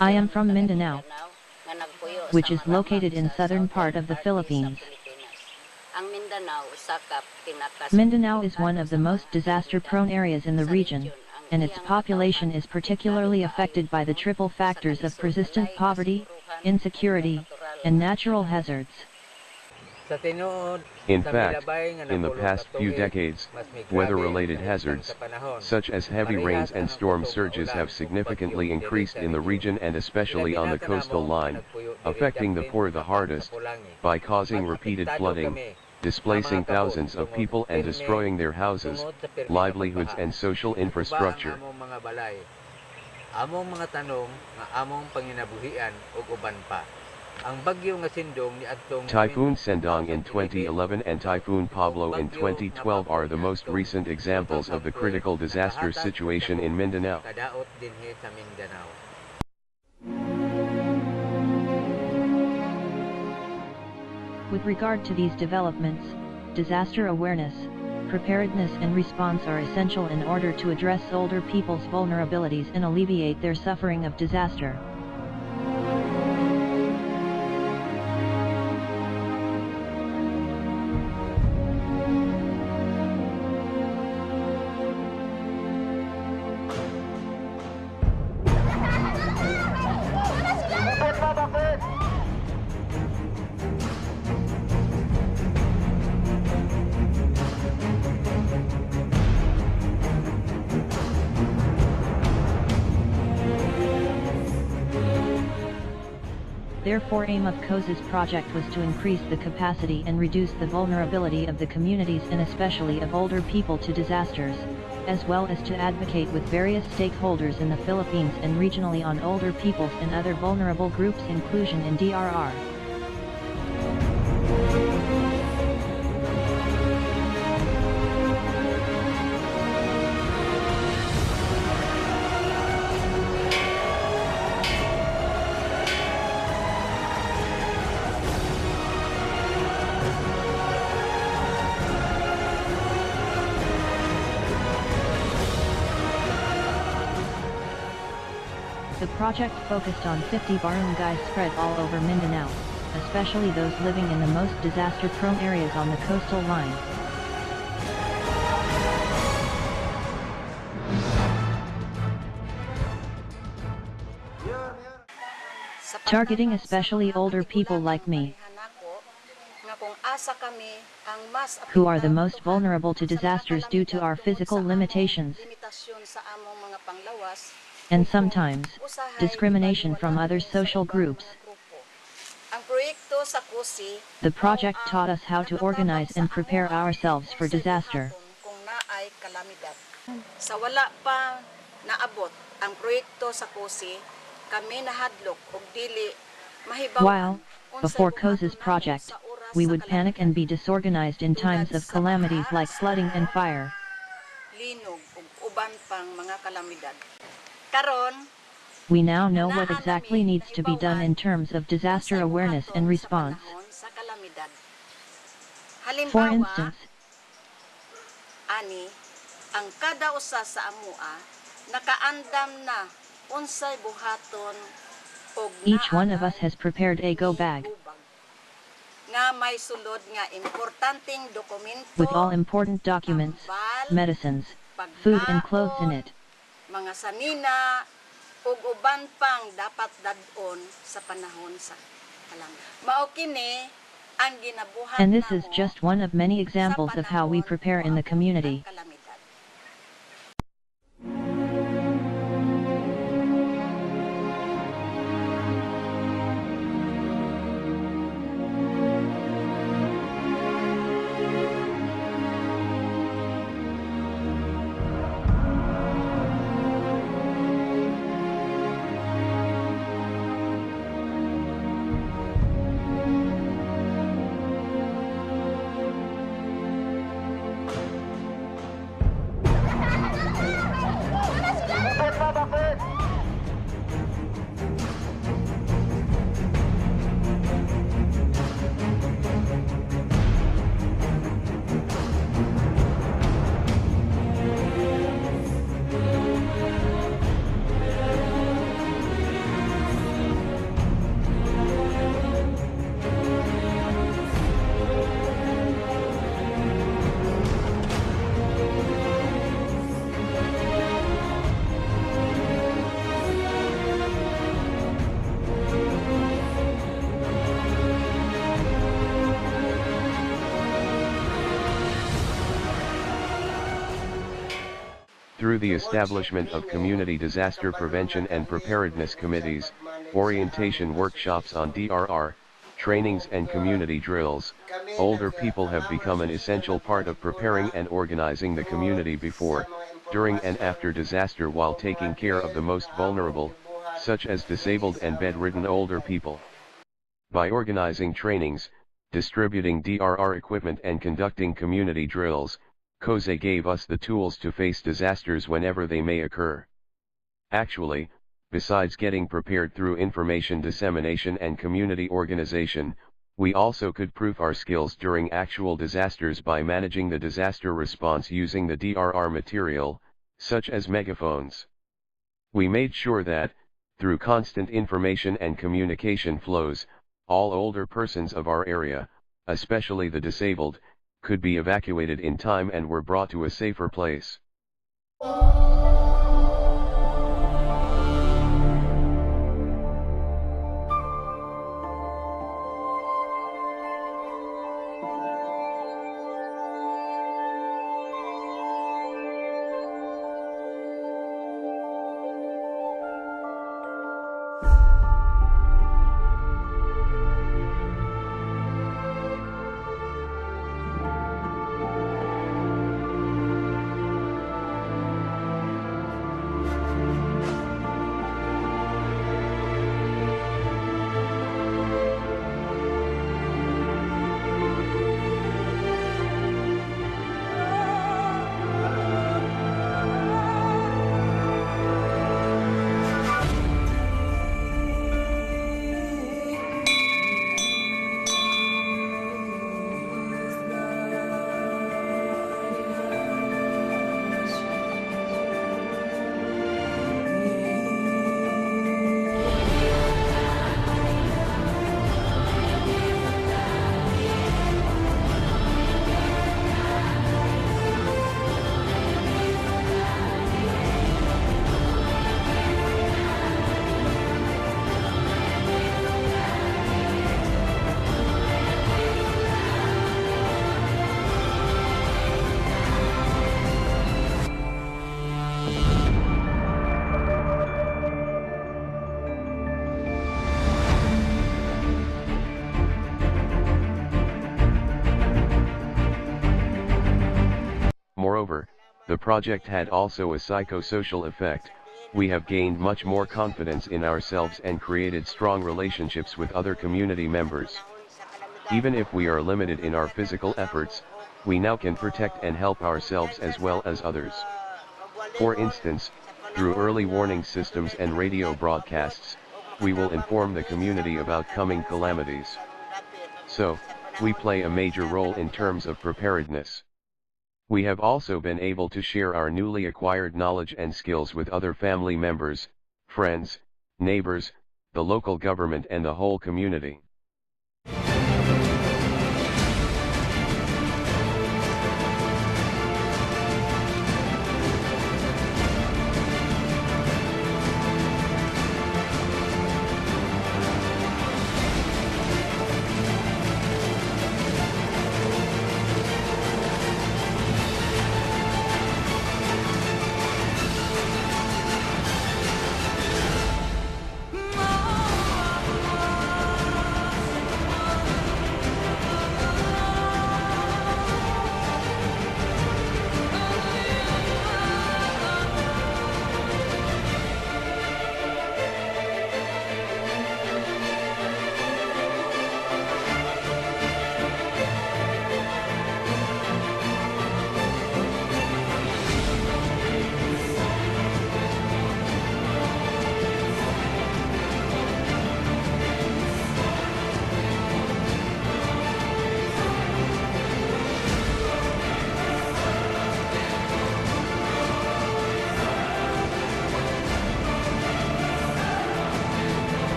I am from Mindanao, which is located in southern part of the Philippines. Mindanao is one of the most disaster-prone areas in the region, and its population is particularly affected by the triple factors of persistent poverty, insecurity, and natural hazards. In fact, in the past few decades, weather-related hazards, such as heavy rains and storm surges, have significantly increased in the region and especially on the coastal line, affecting the poor the hardest, by causing repeated flooding, displacing thousands of people and destroying their houses, livelihoods and social infrastructure. Typhoon Sendong in 2011 and Typhoon Pablo in 2012 are the most recent examples of the critical disaster situation in Mindanao. With regard to these developments, disaster awareness, preparedness and response are essential in order to address older people's vulnerabilities and alleviate their suffering of disaster. Therefore, aim of COSE's project was to increase the capacity and reduce the vulnerability of the communities and especially of older people to disasters, as well as to advocate with various stakeholders in the Philippines and regionally on older people's and other vulnerable groups' inclusion in DRR. The project focused on 50 barangays spread all over Mindanao, especially those living in the most disaster-prone areas on the coastal line. Targeting especially older people like me, who are the most vulnerable to disasters due to our physical limitations, and sometimes, discrimination from other social groups. The project taught us how to organize and prepare ourselves for disaster. Sa wala pa naabot ang proyekto sa COSE, kami nahadlok og dili mahibaw. While, before COSE's project, we would panic and be disorganized in times of calamities like flooding and fire. Linog ug uban pang mga kalamidad. We now know what exactly needs to be done in terms of disaster awareness and response. For instance, ani ang kada usa sa amua nakaandam na unsay buhaton og each one of us has prepared a go bag nga may sulod nga importanteng dokumento with all important documents, medicines, food and clothes in it. Mga sanina ug uban pang dapat dad-on sa panahon sa kalamidad. Mao kini ang ginabuhat. And this is just one of many examples of how we prepare in the community. Through the establishment of community disaster prevention and preparedness committees, orientation workshops on DRR, trainings and community drills, older people have become an essential part of preparing and organizing the community before, during and after disaster while taking care of the most vulnerable, such as disabled and bedridden older people. By organizing trainings, distributing DRR equipment and conducting community drills, COSE gave us the tools to face disasters whenever they may occur. Actually, besides getting prepared through information dissemination and community organization, we also could prove our skills during actual disasters by managing the disaster response using the DRR material, such as megaphones. We made sure that, through constant information and communication flows, all older persons of our area, especially the disabled, could be evacuated in time and were brought to a safer place. Moreover, the project had also a psychosocial effect. We have gained much more confidence in ourselves and created strong relationships with other community members. Even if we are limited in our physical efforts, we now can protect and help ourselves as well as others. For instance, through early warning systems and radio broadcasts, we will inform the community about coming calamities. So, we play a major role in terms of preparedness. We have also been able to share our newly acquired knowledge and skills with other family members, friends, neighbors, the local government and the whole community.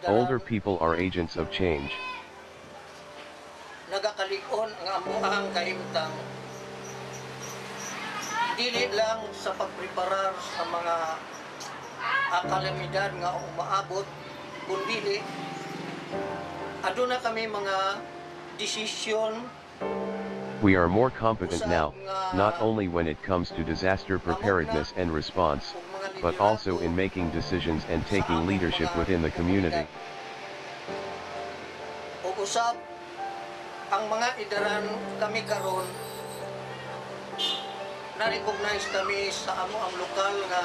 Older people are agents of change. Nagakalig-on ang amuang kahimtang. Dili lang sa pagpreparar sa mga kalamidad nga umaabot, kundi aduna kami mga desisyon We are more competent now, not only when it comes to disaster preparedness and response, but also in making decisions and taking leadership within the community. O usab ang mga idaran kami karon na-recognize kami sa amo ang lokal nga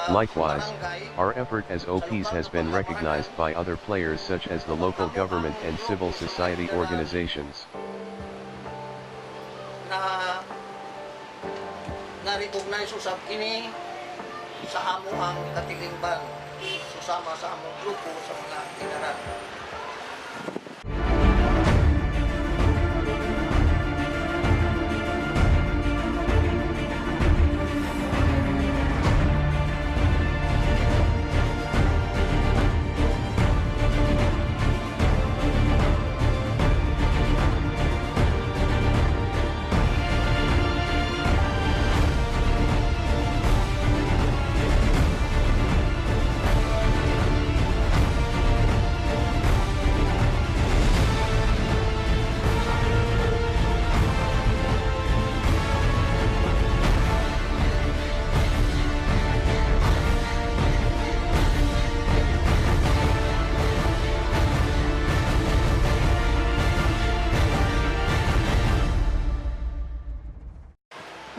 Likewise, barangay. our effort as OPs has been recognized by other players such as the local government and civil society organizations. Na-recognize usab kini sa amo ang katilingban susama sa among grupo sa mga idaran.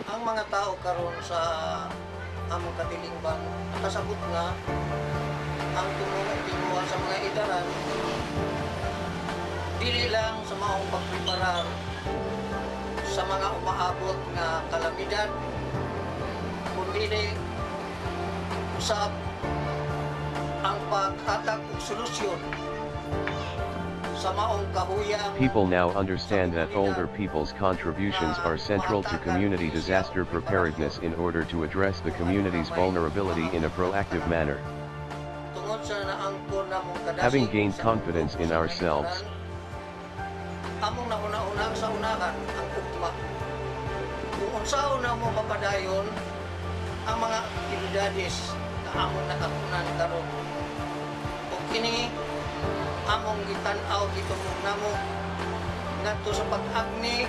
Ang mga tao karon sa among katilingban nakasabot nga ang tumulong sa mga idaran dili lang sa maong pagpreparar sa mga umaabot nga kalamidad kundi usab ang paghatag og solusyon sa maong kahuyang. People now understand that older people's contributions are central to community disaster preparedness in order to address the community's vulnerability in a proactive manner. Having gained confidence in ourselves, among nauna-una sa unahan ang ugma. Kung unsaon na mo mapadayon ang mga aktibidades na among nakapunan karon. Ug kini among gitan-aw gitungog namo ngadto sa pag-agni,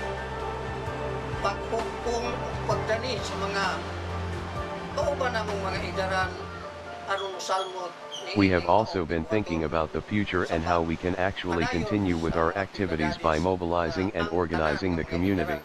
paghukong, pagdani sa mga kauban namong mga idaran aron salmot. we have also been thinking about the future and how we can actually continue with our activities by mobilizing and organizing the community.